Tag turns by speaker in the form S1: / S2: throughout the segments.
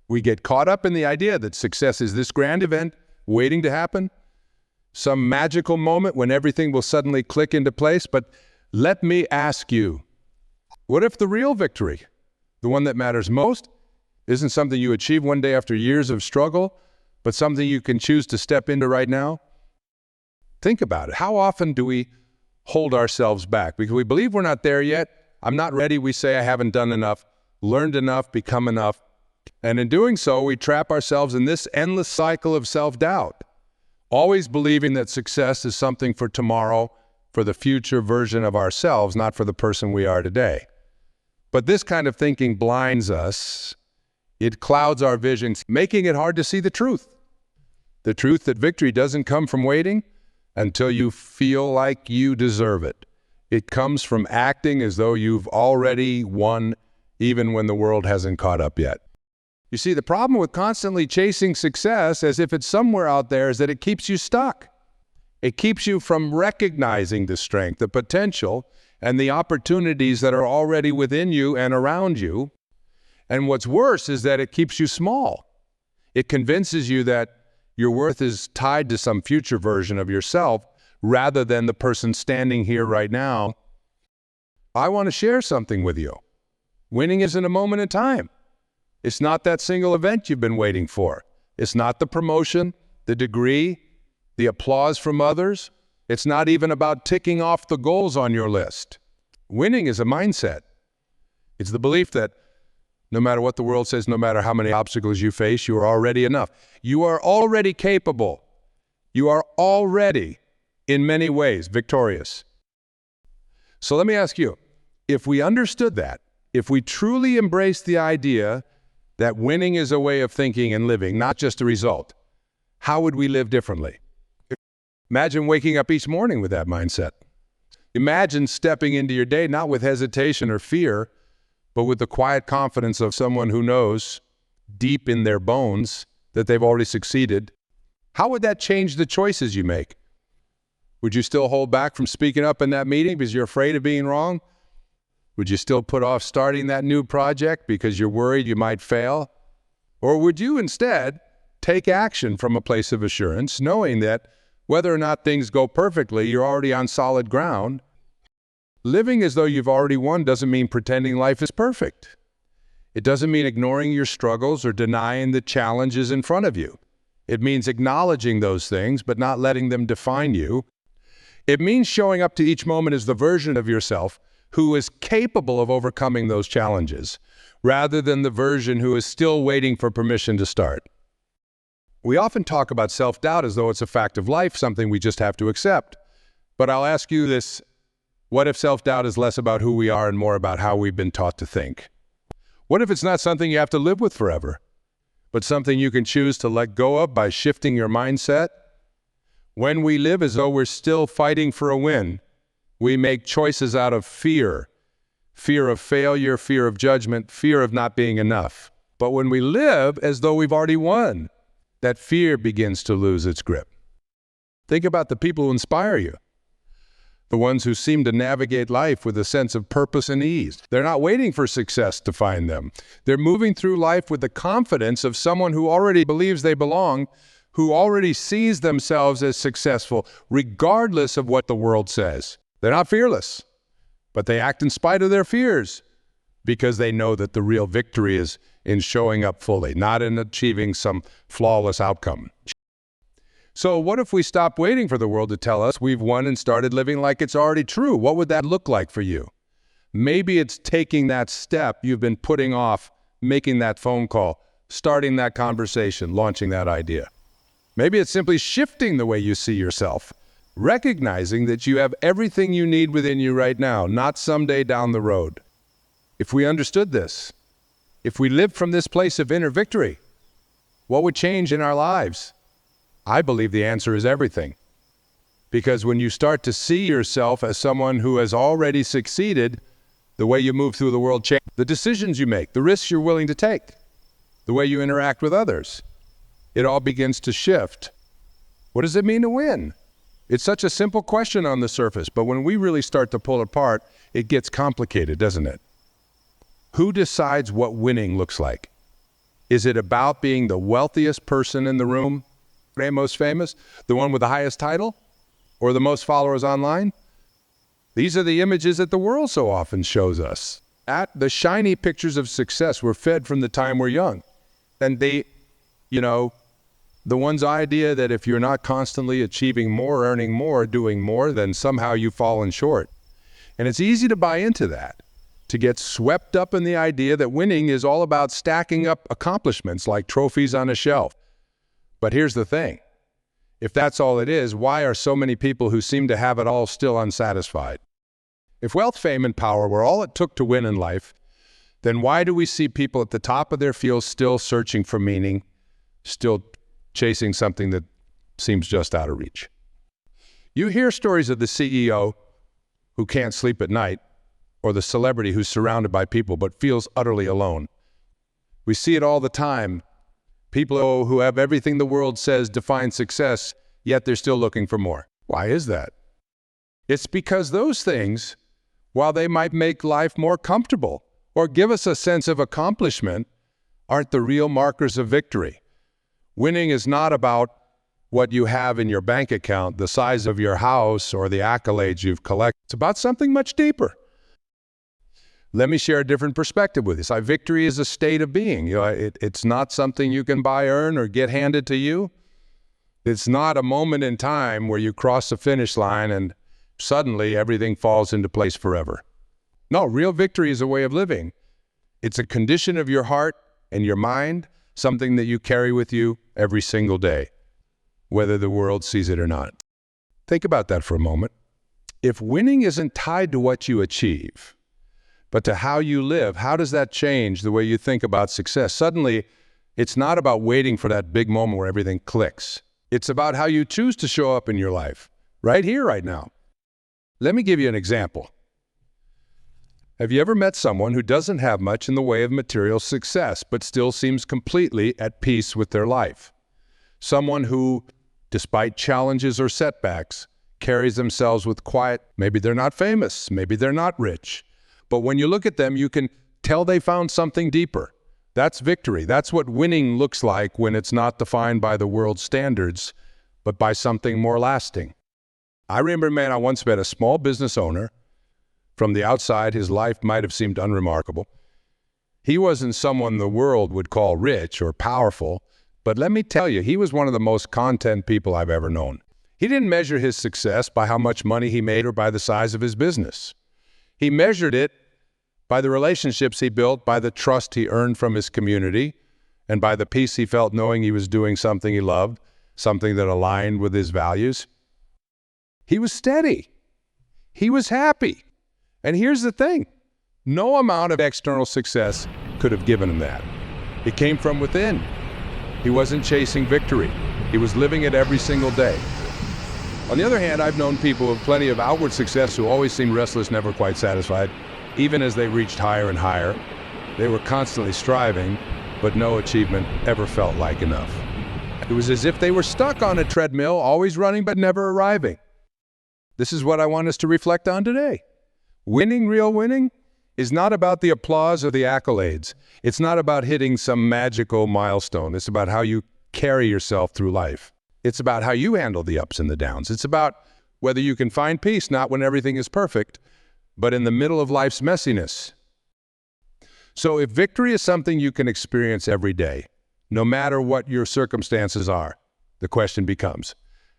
S1: We get caught up in the idea that success is this grand event waiting to happen, some magical moment when everything will suddenly click into place. But let me ask you, what if the real victory, the one that matters most, isn't something you achieve one day after years of struggle, but something you can choose to step into right now? Think about it. How often do we hold ourselves back? Because we believe we're not there yet. I'm not ready. We say, I haven't done enough, learned enough, become enough. And in doing so, we trap ourselves in this endless cycle of self-doubt, always believing that success is something for tomorrow, for the future version of ourselves, not for the person we are today. But this kind of thinking blinds us. It clouds our visions, making it hard to see the truth. The truth that victory doesn't come from waiting until you feel like you deserve it. It comes from acting as though you've already won, even when the world hasn't caught up yet. You see, the problem with constantly chasing success as if it's somewhere out there is that it keeps you stuck. It keeps you from recognizing the strength, the potential, and the opportunities that are already within you and around you. And what's worse is that it keeps you small. It convinces you that your worth is tied to some future version of yourself rather than the person standing here right now. I want to share something with you. Winning isn't a moment in time. It's not that single event you've been waiting for. It's not the promotion, the degree, the applause from others. It's not even about ticking off the goals on your list. Winning is a mindset. It's the belief that no matter what the world says, no matter how many obstacles you face, you are already enough. You are already capable. You are already, in many ways, victorious. So let me ask you, if we understood that, if we truly embraced the idea that winning is a way of thinking and living, not just a result, how would we live differently? Imagine waking up each morning with that mindset. Imagine stepping into your day not with hesitation or fear, but with the quiet confidence of someone who knows deep in their bones that they've already succeeded. How would that change the choices you make? Would you still hold back from speaking up in that meeting because you're afraid of being wrong? Would you still put off starting that new project because you're worried you might fail? Or would you instead take action from a place of assurance, knowing that whether or not things go perfectly, you're already on solid ground? Living as though you've already won doesn't mean pretending life is perfect. It doesn't mean ignoring your struggles or denying the challenges in front of you. It means acknowledging those things, but not letting them define you. It means showing up to each moment as the version of yourself who is capable of overcoming those challenges, rather than the version who is still waiting for permission to start. We often talk about self-doubt as though it's a fact of life, something we just have to accept. But I'll ask you this, what if self-doubt is less about who we are and more about how we've been taught to think? What if it's not something you have to live with forever, but something you can choose to let go of by shifting your mindset? When we live as though we're still fighting for a win, we make choices out of fear. Fear of failure, fear of judgment, fear of not being enough. But when we live as though we've already won, that fear begins to lose its grip. Think about the people who inspire you. The ones who seem to navigate life with a sense of purpose and ease. They're not waiting for success to find them. They're moving through life with the confidence of someone who already believes they belong, who already sees themselves as successful, regardless of what the world says. They're not fearless, but they act in spite of their fears because they know that the real victory is in showing up fully, not in achieving some flawless outcome. So what if we stop waiting for the world to tell us we've won and started living like it's already true? What would that look like for you? Maybe it's taking that step you've been putting off, making that phone call, starting that conversation, launching that idea. Maybe it's simply shifting the way you see yourself, recognizing that you have everything you need within you right now, not someday down the road. If we understood this, if we lived from this place of inner victory, what would change in our lives? I believe the answer is everything. Because when you start to see yourself as someone who has already succeeded, the way you move through the world changes. The decisions you make, the risks you're willing to take, the way you interact with others, it all begins to shift. What does it mean to win? It's such a simple question on the surface, but when we really start to pull apart, it gets complicated, doesn't it? Who decides what winning looks like? Is it about being the wealthiest person in the room, the most famous, the one with the highest title, or the most followers online? These are the images that the world so often shows us. The shiny pictures of success we're fed from the time we're young. And the one's idea that if you're not constantly achieving more, earning more, doing more, then somehow you've fallen short. And it's easy to buy into that, to get swept up in the idea that winning is all about stacking up accomplishments like trophies on a shelf. But here's the thing. If that's all it is, why are so many people who seem to have it all still unsatisfied? If wealth, fame, and power were all it took to win in life, then why do we see people at the top of their field still searching for meaning, still chasing something that seems just out of reach? You hear stories of the CEO who can't sleep at night, or the celebrity who's surrounded by people but feels utterly alone. We see it all the time. People who have everything the world says defines success, yet they're still looking for more. Why is that? It's because those things, while they might make life more comfortable or give us a sense of accomplishment, aren't the real markers of victory. Winning is not about what you have in your bank account, the size of your house, or the accolades you've collected. It's about something much deeper. Let me share a different perspective with you. Victory is a state of being. It's not something you can buy, earn, or get handed to you. It's not a moment in time where you cross the finish line and suddenly everything falls into place forever. No, real victory is a way of living. It's a condition of your heart and your mind, something that you carry with you every single day, whether the world sees it or not. Think about that for a moment. If winning isn't tied to what you achieve, but to how you live, how does that change the way you think about success? Suddenly, it's not about waiting for that big moment where everything clicks. It's about how you choose to show up in your life, right here, right now. Let me give you an example. Have you ever met someone who doesn't have much in the way of material success, but still seems completely at peace with their life? Someone who, despite challenges or setbacks, carries themselves with quiet. Maybe they're not famous, maybe they're not rich, but when you look at them, you can tell they found something deeper. That's victory. That's what winning looks like when it's not defined by the world's standards, but by something more lasting. I remember a man I once met, a small business owner. From the outside, his life might have seemed unremarkable. He wasn't someone the world would call rich or powerful, but let me tell you, he was one of the most content people I've ever known. He didn't measure his success by how much money he made or by the size of his business. He measured it by the relationships he built, by the trust he earned from his community, and by the peace he felt knowing he was doing something he loved, something that aligned with his values. He was steady. He was happy. And here's the thing, no amount of external success could have given him that. It came from within. He wasn't chasing victory. He was living it every single day. On the other hand, I've known people with plenty of outward success who always seemed restless, never quite satisfied. Even as they reached higher and higher, they were constantly striving, but no achievement ever felt like enough. It was as if they were stuck on a treadmill, always running but never arriving. This is what I want us to reflect on today. Winning, real winning, is not about the applause or the accolades. It's not about hitting some magical milestone. It's about how you carry yourself through life. It's about how you handle the ups and the downs. It's about whether you can find peace, not when everything is perfect, but in the middle of life's messiness. So if victory is something you can experience every day, no matter what your circumstances are, the question becomes,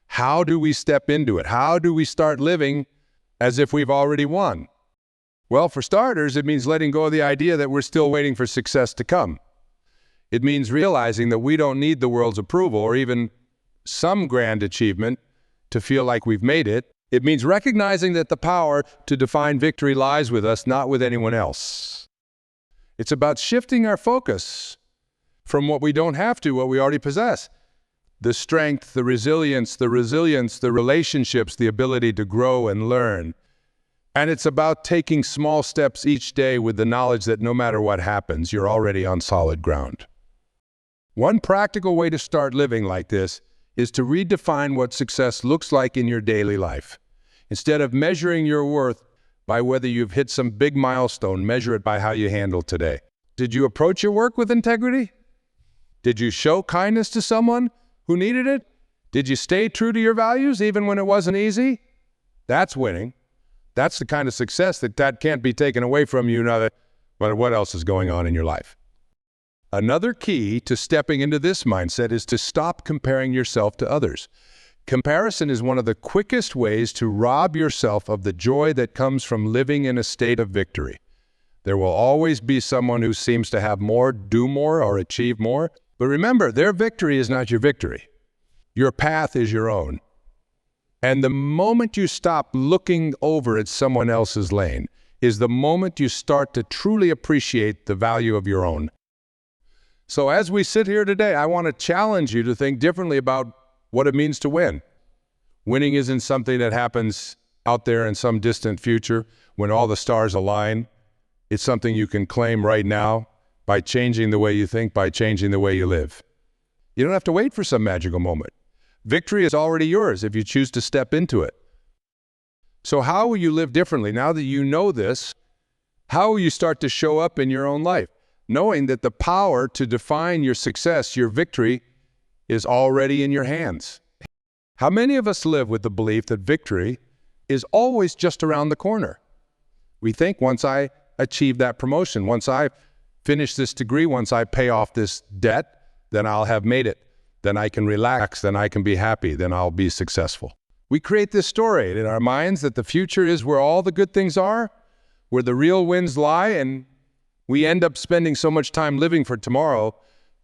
S1: how do we step into it? How do we start living as if we've already won? Well, for starters, it means letting go of the idea that we're still waiting for success to come. It means realizing that we don't need the world's approval or even some grand achievement to feel like we've made it. It means recognizing that the power to define victory lies with us, not with anyone else. It's about shifting our focus from what we don't have to what we already possess. The strength, the resilience, the relationships, the ability to grow and learn. And it's about taking small steps each day with the knowledge that no matter what happens, you're already on solid ground. One practical way to start living like this is to redefine what success looks like in your daily life. Instead of measuring your worth by whether you've hit some big milestone, measure it by how you handle today. Did you approach your work with integrity? Did you show kindness to someone who needed it? Did you stay true to your values even when it wasn't easy? That's winning. That's the kind of success that can't be taken away from you no matter what else is going on in your life. Another key to stepping into this mindset is to stop comparing yourself to others. Comparison is one of the quickest ways to rob yourself of the joy that comes from living in a state of victory. There will always be someone who seems to have more, do more, or achieve more. But remember, their victory is not your victory. Your path is your own. And the moment you stop looking over at someone else's lane is the moment you start to truly appreciate the value of your own. So as we sit here today, I want to challenge you to think differently about what it means to win. Winning isn't something that happens out there in some distant future when all the stars align. It's something you can claim right now by changing the way you think, by changing the way you live. You don't have to wait for some magical moment. Victory is already yours if you choose to step into it. So how will you live differently? Now that you know this, how will you start to show up in your own life? Knowing that the power to define your success, your victory, is already in your hands. How many of us live with the belief that victory is always just around the corner? We think once I achieve that promotion, once I finish this degree, once I pay off this debt, then I'll have made it. Then I can relax, then I can be happy, then I'll be successful. We create this story in our minds that the future is where all the good things are, where the real wins lie, and we end up spending so much time living for tomorrow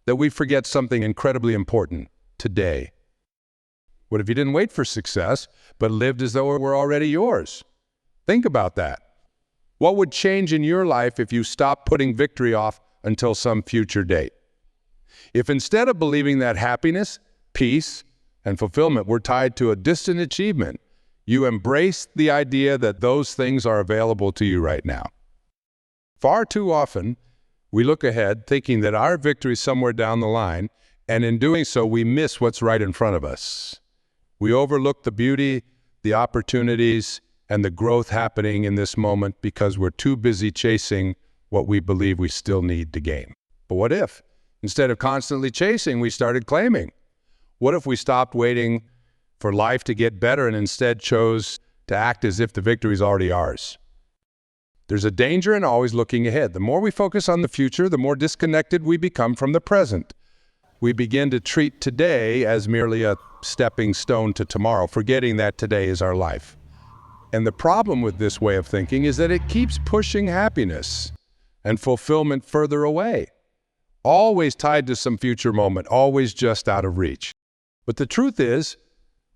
S1: that we forget something incredibly important, today. What if you didn't wait for success, but lived as though it were already yours? Think about that. What would change in your life if you stopped putting victory off until some future date? If instead of believing that happiness, peace, and fulfillment were tied to a distant achievement, you embraced the idea that those things are available to you right now. Far too often, we look ahead thinking that our victory is somewhere down the line, and in doing so, we miss what's right in front of us. We overlook the beauty, the opportunities, and the growth happening in this moment because we're too busy chasing what we believe we still need to gain. But what if, instead of constantly chasing, we started claiming? What if we stopped waiting for life to get better and instead chose to act as if the victory is already ours? There's a danger in always looking ahead. The more we focus on the future, the more disconnected we become from the present. We begin to treat today as merely a stepping stone to tomorrow, forgetting that today is our life. And the problem with this way of thinking is that it keeps pushing happiness and fulfillment further away, always tied to some future moment, always just out of reach. But the truth is,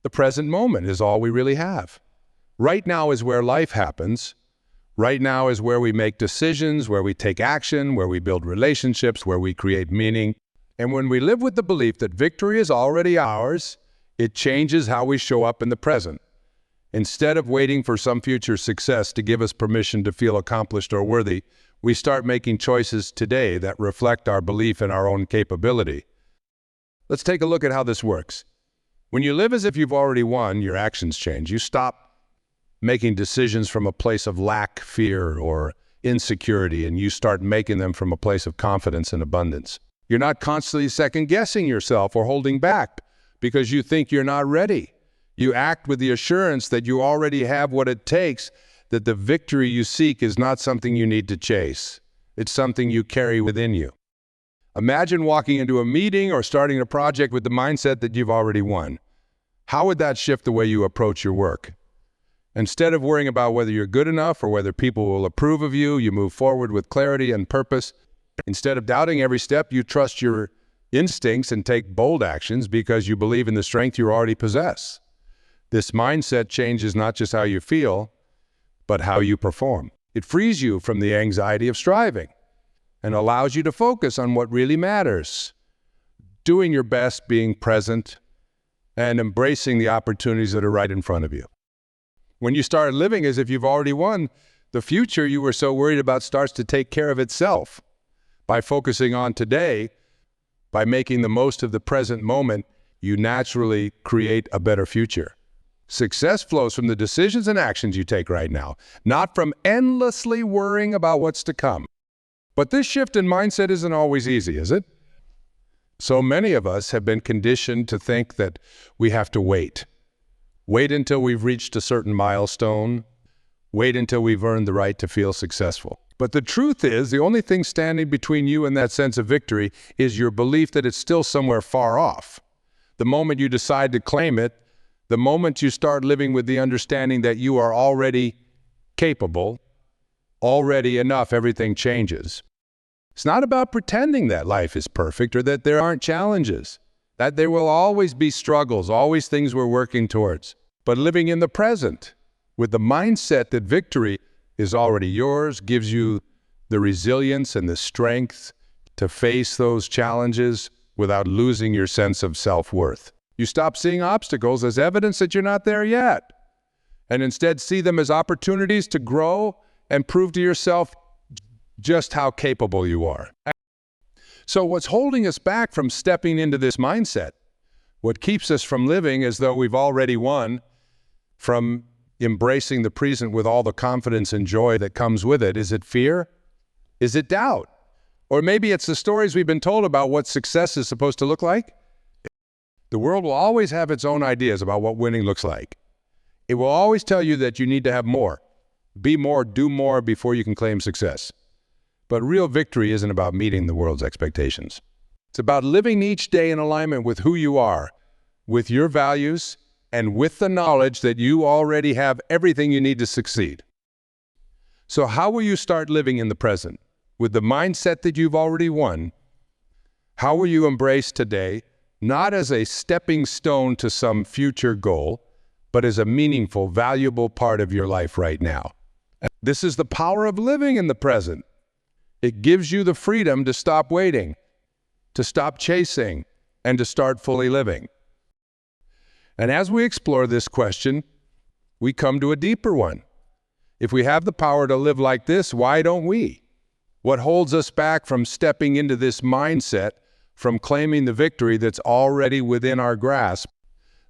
S1: the present moment is all we really have. Right now is where life happens. Right now is where we make decisions, where we take action, where we build relationships, where we create meaning. And when we live with the belief that victory is already ours, it changes how we show up in the present. Instead of waiting for some future success to give us permission to feel accomplished or worthy, we start making choices today that reflect our belief in our own capability. Let's take a look at how this works. When you live as if you've already won, your actions change. You stop making decisions from a place of lack, fear, or insecurity, and you start making them from a place of confidence and abundance. You're not constantly second-guessing yourself or holding back because you think you're not ready. You act with the assurance that you already have what it takes, that the victory you seek is not something you need to chase. It's something you carry within you. Imagine walking into a meeting or starting a project with the mindset that you've already won. How would that shift the way you approach your work? Instead of worrying about whether you're good enough or whether people will approve of you, you move forward with clarity and purpose. Instead of doubting every step, you trust your instincts and take bold actions because you believe in the strength you already possess. This mindset changes not just how you feel, but how you perform. It frees you from the anxiety of striving and allows you to focus on what really matters, doing your best, being present, and embracing the opportunities that are right in front of you. When you start living as if you've already won, the future you were so worried about starts to take care of itself. By focusing on today, by making the most of the present moment, you naturally create a better future. Success flows from the decisions and actions you take right now, not from endlessly worrying about what's to come. But this shift in mindset isn't always easy, is it? So many of us have been conditioned to think that we have to wait. Wait until we've reached a certain milestone. Wait until we've earned the right to feel successful. But the truth is, the only thing standing between you and that sense of victory is your belief that it's still somewhere far off. The moment you decide to claim it, the moment you start living with the understanding that you are already capable, already enough, everything changes. It's not about pretending that life is perfect or that there aren't challenges, that there will always be struggles, always things we're working towards. But living in the present, with the mindset that victory is already yours, gives you the resilience and the strength to face those challenges without losing your sense of self-worth. You stop seeing obstacles as evidence that you're not there yet, and instead see them as opportunities to grow and prove to yourself just how capable you are. So what's holding us back from stepping into this mindset, what keeps us from living as though we've already won, from embracing the present with all the confidence and joy that comes with it, is it fear? Is it doubt? Or maybe it's the stories we've been told about what success is supposed to look like? The world will always have its own ideas about what winning looks like. It will always tell you that you need to have more, be more, do more before you can claim success. But real victory isn't about meeting the world's expectations. It's about living each day in alignment with who you are, with your values, and with the knowledge that you already have everything you need to succeed. So how will you start living in the present? With the mindset that you've already won, how will you embrace today, not as a stepping stone to some future goal, but as a meaningful, valuable part of your life right now? This is the power of living in the present. It gives you the freedom to stop waiting, to stop chasing, and to start fully living. And as we explore this question, we come to a deeper one. If we have the power to live like this, why don't we? What holds us back from stepping into this mindset, from claiming the victory that's already within our grasp?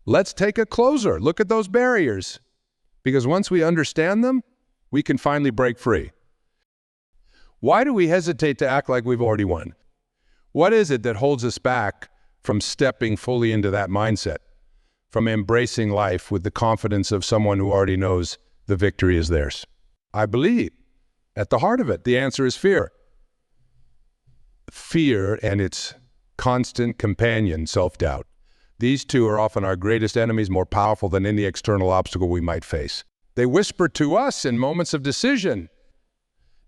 S1: Let's take a closer look at those barriers, because once we understand them, we can finally break free. Why do we hesitate to act like we've already won? What is it that holds us back from stepping fully into that mindset, from embracing life with the confidence of someone who already knows the victory is theirs? I believe at the heart of it, the answer is fear. Fear and its constant companion, self-doubt. These two are often our greatest enemies, more powerful than any external obstacle we might face. They whisper to us in moments of decision,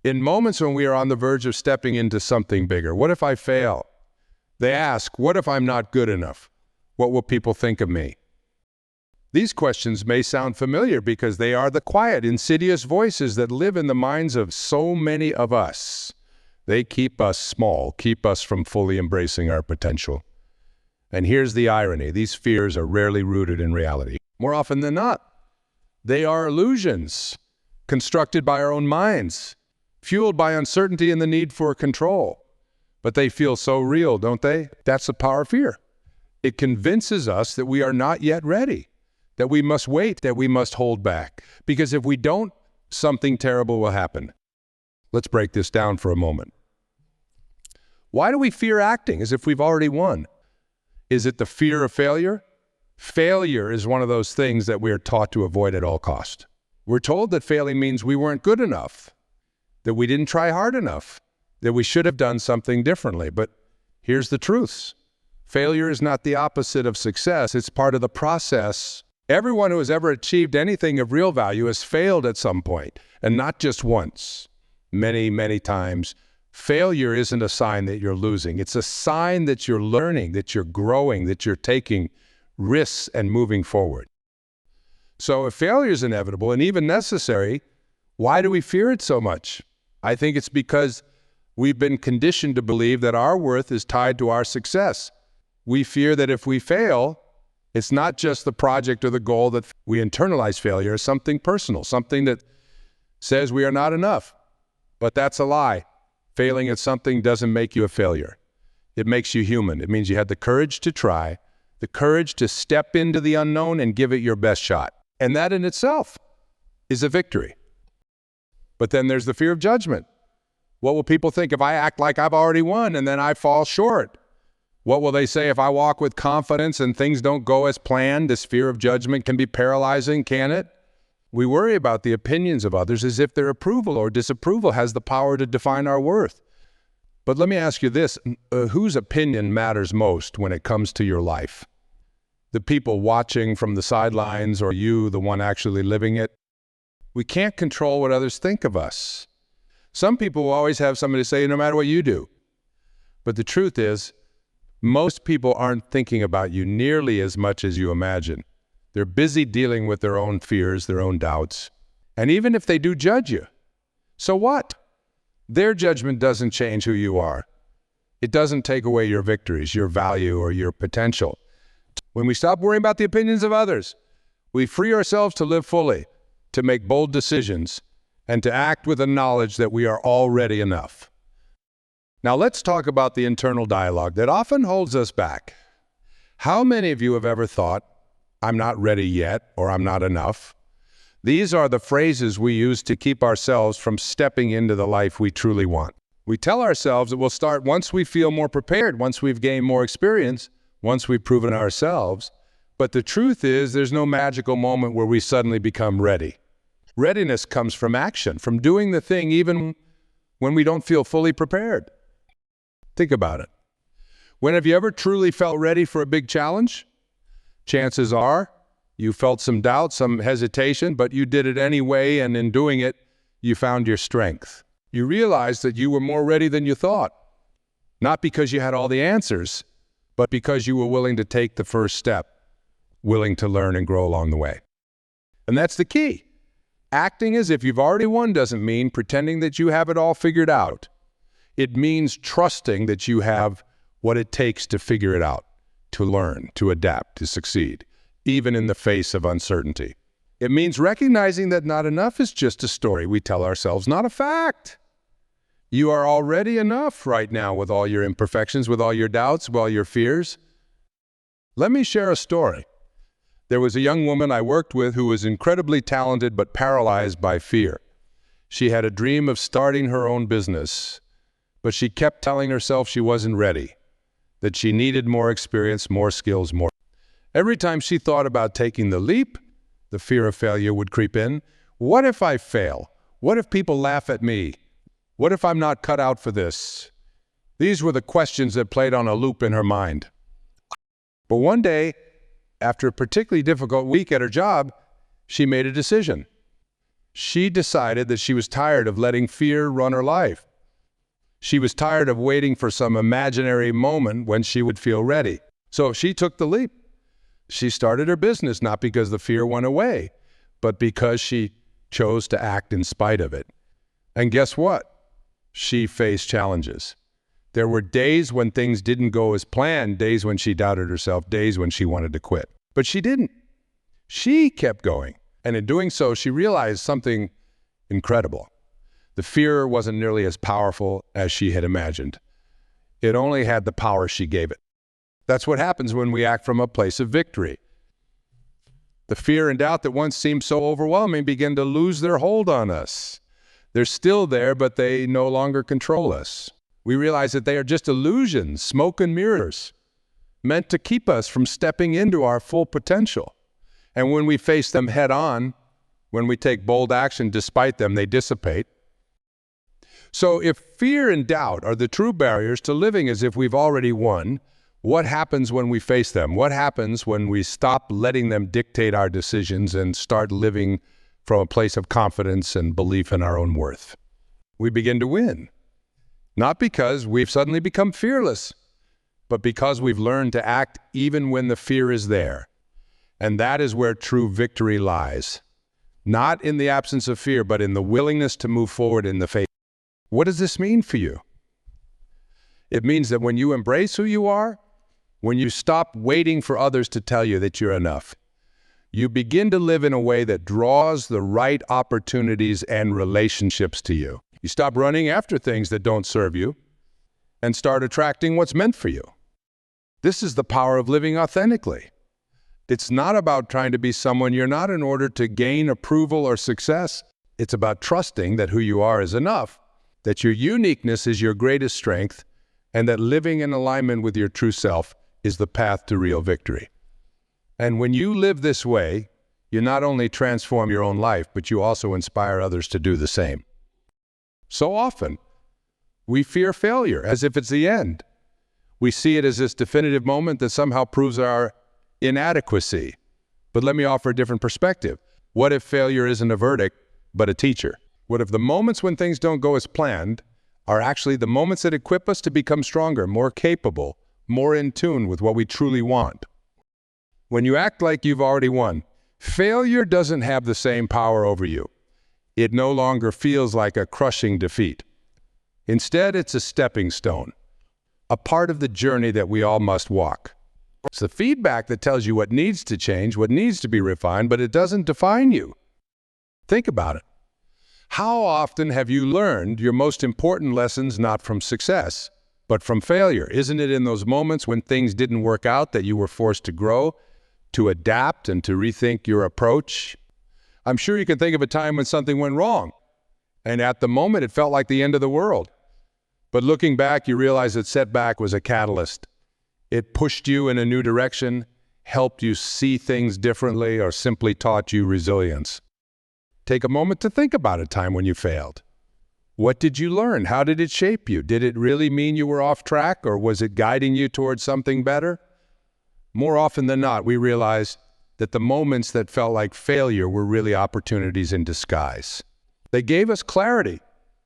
S1: in moments when we are on the verge of stepping into something bigger. What if I fail? They ask, what if I'm not good enough? What will people think of me? These questions may sound familiar because they are the quiet, insidious voices that live in the minds of so many of us. They keep us small, keep us from fully embracing our potential. And here's the irony. These fears are rarely rooted in reality. More often than not, they are illusions constructed by our own minds, fueled by uncertainty and the need for control. But they feel so real, don't they? That's the power of fear. It convinces us that we are not yet ready, that we must wait, that we must hold back. Because if we don't, something terrible will happen. Let's break this down for a moment. Why do we fear acting as if we've already won? Is it the fear of failure? Failure is one of those things that we are taught to avoid at all costs. We're told that failing means we weren't good enough, that we didn't try hard enough, that we should have done something differently. But here's the truth. Failure is not the opposite of success. It's part of the process. Everyone who has ever achieved anything of real value has failed at some point, and not just once. Many, many times. Failure isn't a sign that you're losing. It's a sign that you're learning, that you're growing, that you're taking risks and moving forward. So if failure is inevitable and even necessary, why do we fear it so much? I think it's because we've been conditioned to believe that our worth is tied to our success. We fear that if we fail, it's not just the project or the goal, that we internalize failure as something personal, something that says we are not enough. But that's a lie. Failing at something doesn't make you a failure. It makes you human. It means you had the courage to try, the courage to step into the unknown and give it your best shot. And that in itself is a victory. But then there's the fear of judgment. What will people think if I act like I've already won and then I fall short? What will they say if I walk with confidence and things don't go as planned? This fear of judgment can be paralyzing, can it? We worry about the opinions of others as if their approval or disapproval has the power to define our worth. But let me ask you this, whose opinion matters most when it comes to your life? The people watching from the sidelines, or you, the one actually living it? We can't control what others think of us. Some people will always have somebody say, no matter what you do. But the truth is, most people aren't thinking about you nearly as much as you imagine. They're busy dealing with their own fears, their own doubts. And even if they do judge you, so what? Their judgment doesn't change who you are. It doesn't take away your victories, your value, or your potential. When we stop worrying about the opinions of others, we free ourselves to live fully, to make bold decisions, and to act with the knowledge that we are already enough. Now let's talk about the internal dialogue that often holds us back. How many of you have ever thought, I'm not ready yet, or I'm not enough? These are the phrases we use to keep ourselves from stepping into the life we truly want. We tell ourselves that we'll start once we feel more prepared, once we've gained more experience, once we've proven ourselves. But the truth is, there's no magical moment where we suddenly become ready. Readiness comes from action, from doing the thing even when we don't feel fully prepared. Think about it. When have you ever truly felt ready for a big challenge? Chances are you felt some doubt, some hesitation, but you did it anyway, and in doing it, you found your strength. You realized that you were more ready than you thought. Not because you had all the answers, but because you were willing to take the first step, willing to learn and grow along the way. And that's the key. Acting as if you've already won doesn't mean pretending that you have it all figured out. It means trusting that you have what it takes to figure it out, to learn, to adapt, to succeed, even in the face of uncertainty. It means recognizing that not enough is just a story we tell ourselves, not a fact. You are already enough right now with all your imperfections, with all your doubts, with all your fears. Let me share a story. There was a young woman I worked with who was incredibly talented but paralyzed by fear. She had a dream of starting her own business, but she kept telling herself she wasn't ready, that she needed more experience, more skills, more. Every time she thought about taking the leap, the fear of failure would creep in. What if I fail? What if people laugh at me? What if I'm not cut out for this? These were the questions that played on a loop in her mind. But one day, after a particularly difficult week at her job, she made a decision. She decided that she was tired of letting fear run her life. She was tired of waiting for some imaginary moment when she would feel ready. So she took the leap. She started her business not because the fear went away, but because she chose to act in spite of it. And guess what? She faced challenges. There were days when things didn't go as planned, days when she doubted herself, days when she wanted to quit. But she didn't. She kept going. And in doing so, she realized something incredible. The fear wasn't nearly as powerful as she had imagined. It only had the power she gave it. That's what happens when we act from a place of victory. The fear and doubt that once seemed so overwhelming begin to lose their hold on us. They're still there, but they no longer control us. We realize that they are just illusions, smoke and mirrors, meant to keep us from stepping into our full potential. And when we face them head on, when we take bold action despite them, they dissipate. So if fear and doubt are the true barriers to living as if we've already won, what happens when we face them? What happens when we stop letting them dictate our decisions and start living from a place of confidence and belief in our own worth? We begin to win. Not because we've suddenly become fearless, but because we've learned to act even when the fear is there. And that is where true victory lies. Not in the absence of fear, but in the willingness to move forward in the face. What does this mean for you? It means that when you embrace who you are, when you stop waiting for others to tell you that you're enough, you begin to live in a way that draws the right opportunities and relationships to you. You stop running after things that don't serve you and start attracting what's meant for you. This is the power of living authentically. It's not about trying to be someone you're not in order to gain approval or success. It's about trusting that who you are is enough, that your uniqueness is your greatest strength, and that living in alignment with your true self is the path to real victory. And when you live this way, you not only transform your own life, but you also inspire others to do the same. So often, we fear failure as if it's the end. We see it as this definitive moment that somehow proves our inadequacy. But let me offer a different perspective. What if failure isn't a verdict, but a teacher? What if the moments when things don't go as planned are actually the moments that equip us to become stronger, more capable, more in tune with what we truly want? When you act like you've already won, failure doesn't have the same power over you. It no longer feels like a crushing defeat. Instead, it's a stepping stone, a part of the journey that we all must walk. It's the feedback that tells you what needs to change, what needs to be refined, but it doesn't define you. Think about it. How often have you learned your most important lessons not from success, but from failure? Isn't it in those moments when things didn't work out that you were forced to grow, to adapt, and to rethink your approach? I'm sure you can think of a time when something went wrong, and at the moment it felt like the end of the world. But looking back, you realize that setback was a catalyst. It pushed you in a new direction, helped you see things differently, or simply taught you resilience. Take a moment to think about a time when you failed. What did you learn? How did it shape you? Did it really mean you were off track, or was it guiding you towards something better? More often than not, we realize that the moments that felt like failure were really opportunities in disguise. They gave us clarity,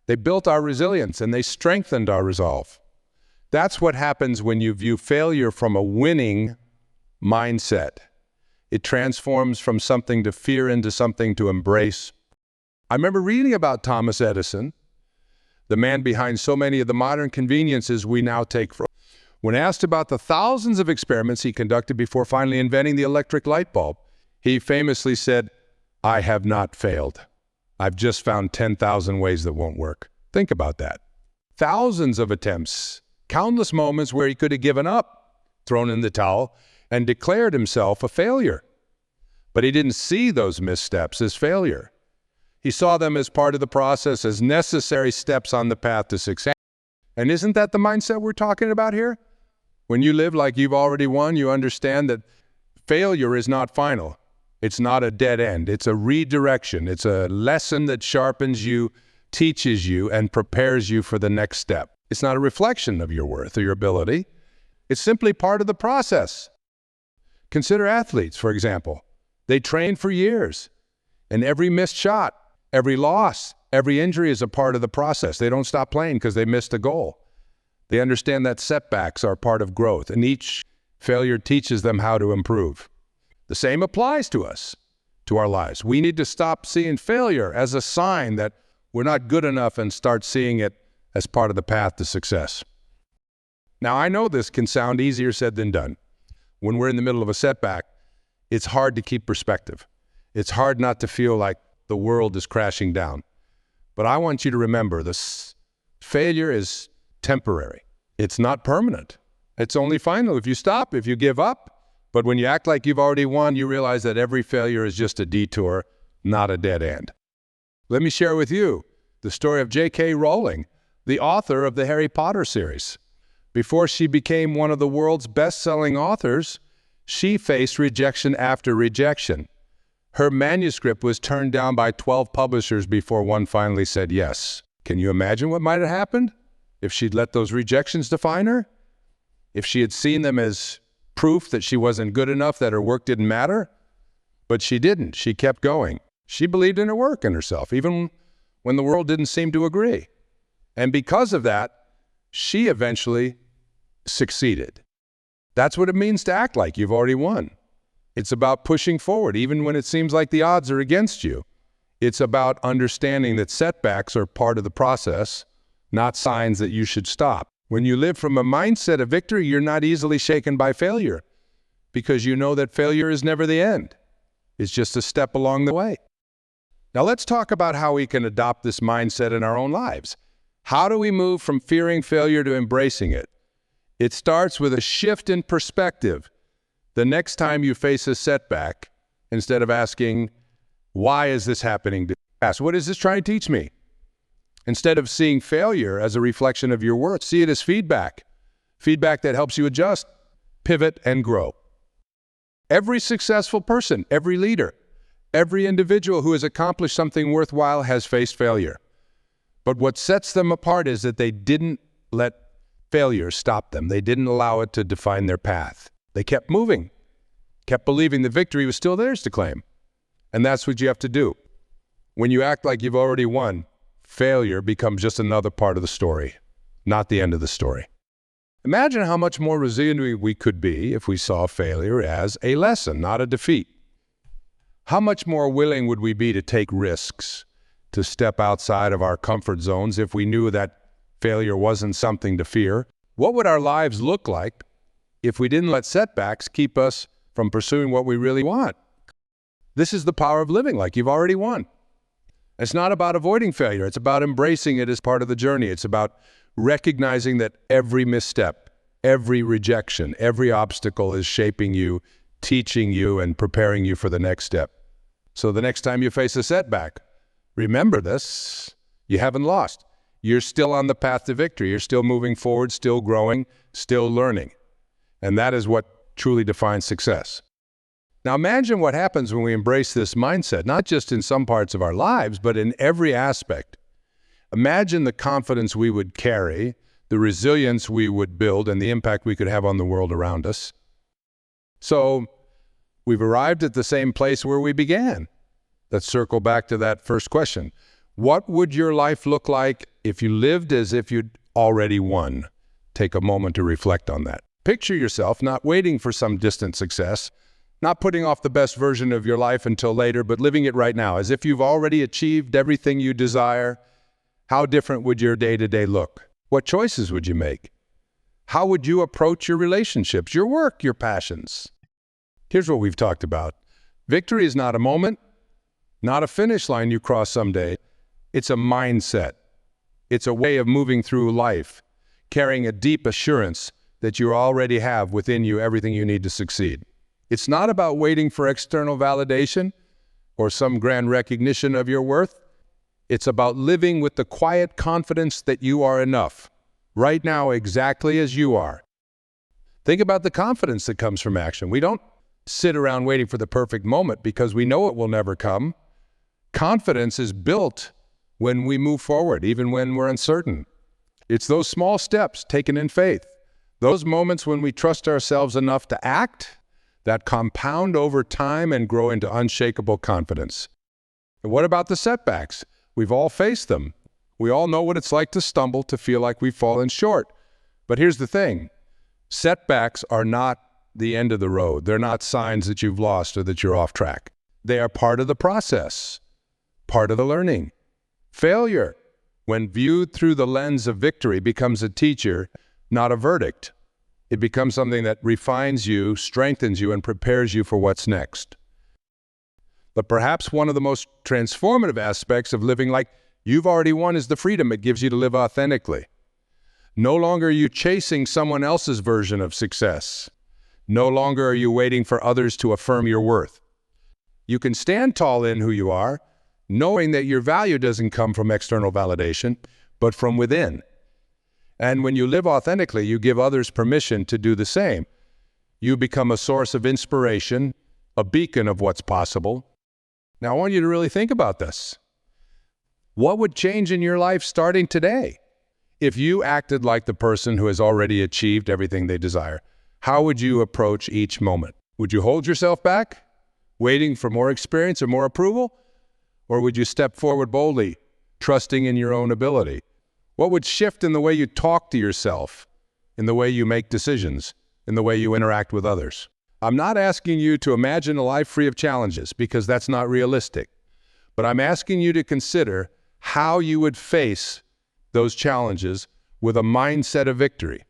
S1: they built our resilience, and they strengthened our resolve. That's what happens when you view failure from a winning mindset. It transforms from something to fear into something to embrace. I remember reading about Thomas Edison, the man behind so many of the modern conveniences we now take for. When asked about the thousands of experiments he conducted before finally inventing the electric light bulb, he famously said, "I have not failed. I've just found 10,000 ways that won't work." Think about that. Thousands of attempts, countless moments where he could have given up, thrown in the towel, and declared himself a failure. But he didn't see those missteps as failure. He saw them as part of the process, as necessary steps on the path to success. And isn't that the mindset we're talking about here? When you live like you've already won, you understand that failure is not final. It's not a dead end. It's a redirection. It's a lesson that sharpens you, teaches you, and prepares you for the next step. It's not a reflection of your worth or your ability. It's simply part of the process. Consider athletes, for example. They train for years, and every missed shot, every loss, every injury is a part of the process. They don't stop playing because they missed a goal. They understand that setbacks are part of growth, and each failure teaches them how to improve. The same applies to us, to our lives. We need to stop seeing failure as a sign that we're not good enough and start seeing it as part of the path to success. Now, I know this can sound easier said than done. When we're in the middle of a setback, it's hard to keep perspective. It's hard not to feel like the world is crashing down. But I want you to remember this: failure is temporary. It's not permanent. It's only final if you stop, if you give up. But when you act like you've already won, you realize that every failure is just a detour, not a dead end. Let me share with you the story of J.K. Rowling, the author of the Harry Potter series. Before she became one of the world's best-selling authors, she faced rejection after rejection. Her manuscript was turned down by 12 publishers before one finally said yes. Can you imagine what might have happened if she'd let those rejections define her? If she had seen them as proof that she wasn't good enough, that her work didn't matter? But she didn't. She kept going. She believed in her work and herself, even when the world didn't seem to agree. And because of that, she eventually succeeded. That's what it means to act like you've already won. It's about pushing forward, even when it seems like the odds are against you. It's about understanding that setbacks are part of the process, not signs that you should stop. When you live from a mindset of victory, you're not easily shaken by failure, because you know that failure is never the end. It's just a step along the way. Now let's talk about how we can adopt this mindset in our own lives. How do we move from fearing failure to embracing it? It starts with a shift in perspective. The next time you face a setback, instead of asking, why is this happening? Ask, what is this trying to teach me? Instead of seeing failure as a reflection of your worth, see it as feedback. feedback that helps you adjust, pivot, and grow. Every successful person, every leader, every individual who has accomplished something worthwhile has faced failure. But what sets them apart is that they didn't let failure stop them. They didn't allow it to define their path. They kept moving, kept believing the victory was still theirs to claim. And that's what you have to do. When you act like you've already won, failure becomes just another part of the story, not the end of the story. Imagine how much more resilient we could be if we saw failure as a lesson, not a defeat. How much more willing would we be to take risks, to step outside of our comfort zones if we knew that failure wasn't something to fear? What would our lives look like if we didn't let setbacks keep us from pursuing what we really want? This is the power of living like you've already won. It's not about avoiding failure. It's about embracing it as part of the journey. It's about recognizing that every misstep, every rejection, every obstacle is shaping you, teaching you, and preparing you for the next step. So the next time you face a setback, remember this: you haven't lost. You're still on the path to victory. You're still moving forward, still growing, still learning. And that is what truly defines success. Now imagine what happens when we embrace this mindset, not just in some parts of our lives, but in every aspect. Imagine the confidence we would carry, the resilience we would build, and the impact we could have on the world around us. So we've arrived at the same place where we began. Let's circle back to that first question. What would your life look like if you lived as if you'd already won? Take a moment to reflect on that. Picture yourself not waiting for some distant success, not putting off the best version of your life until later, but living it right now, as if you've already achieved everything you desire. How different would your day-to-day look? What choices would you make? How would you approach your relationships, your work, your passions? Here's what we've talked about. Victory is not a moment, not a finish line you cross someday. It's a mindset. It's a way of moving through life, carrying a deep assurance that you already have within you everything you need to succeed. It's not about waiting for external validation or some grand recognition of your worth. It's about living with the quiet confidence that you are enough, right now exactly as you are. Think about the confidence that comes from action. We don't sit around waiting for the perfect moment because we know it will never come. Confidence is built when we move forward, even when we're uncertain. It's those small steps taken in faith, those moments when we trust ourselves enough to act, that compound over time and grow into unshakable confidence. And what about the setbacks? We've all faced them. We all know what it's like to stumble, to feel like we've fallen short. But here's the thing. Setbacks are not the end of the road. They're not signs that you've lost or that you're off track. They are part of the process, part of the learning. Failure, when viewed through the lens of victory, becomes a teacher, not a verdict. It becomes something that refines you, strengthens you, and prepares you for what's next. But perhaps one of the most transformative aspects of living like you've already won is the freedom it gives you to live authentically. No longer are you chasing someone else's version of success. No longer are you waiting for others to affirm your worth. You can stand tall in who you are, knowing that your value doesn't come from external validation, but from within. And when you live authentically, you give others permission to do the same. You become a source of inspiration, a beacon of what's possible. Now, I want you to really think about this. What would change in your life starting today if you acted like the person who has already achieved everything they desire? How would you approach each moment? Would you hold yourself back, waiting for more experience or more approval? Or would you step forward boldly, trusting in your own ability? What would shift in the way you talk to yourself, in the way you make decisions, in the way you interact with others? I'm not asking you to imagine a life free of challenges, because that's not realistic. But I'm asking you to consider how you would face those challenges with a mindset of victory,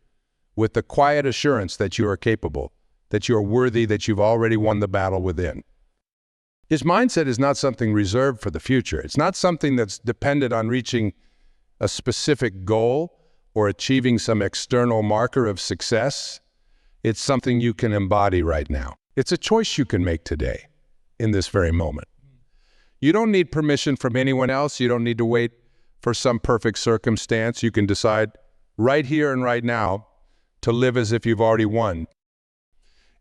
S1: with the quiet assurance that you are capable, that you are worthy, that you've already won the battle within. His mindset is not something reserved for the future. It's not something that's dependent on reaching a specific goal or achieving some external marker of success. It's something you can embody right now. It's a choice you can make today, in this very moment. You don't need permission from anyone else. You don't need to wait for some perfect circumstance. You can decide right here and right now to live as if you've already won.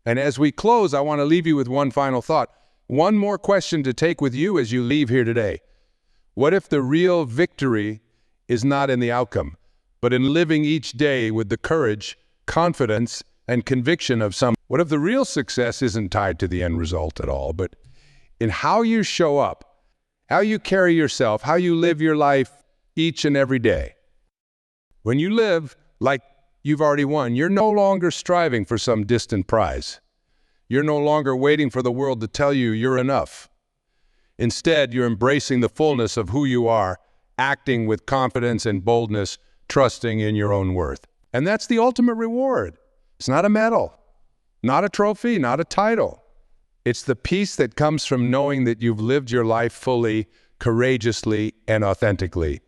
S1: And as we close, I want to leave you with one final thought. One more question to take with you as you leave here today. What if the real victory is not in the outcome, but in living each day with the courage, confidence, and conviction of some? What if the real success isn't tied to the end result at all, but in how you show up, how you carry yourself, how you live your life each and every day? When you live like you've already won, you're no longer striving for some distant prize. You're no longer waiting for the world to tell you you're enough. Instead, you're embracing the fullness of who you are, acting with confidence and boldness, trusting in your own worth. And that's the ultimate reward. It's not a medal, not a trophy, not a title. It's the peace that comes from knowing that you've lived your life fully, courageously, and authentically.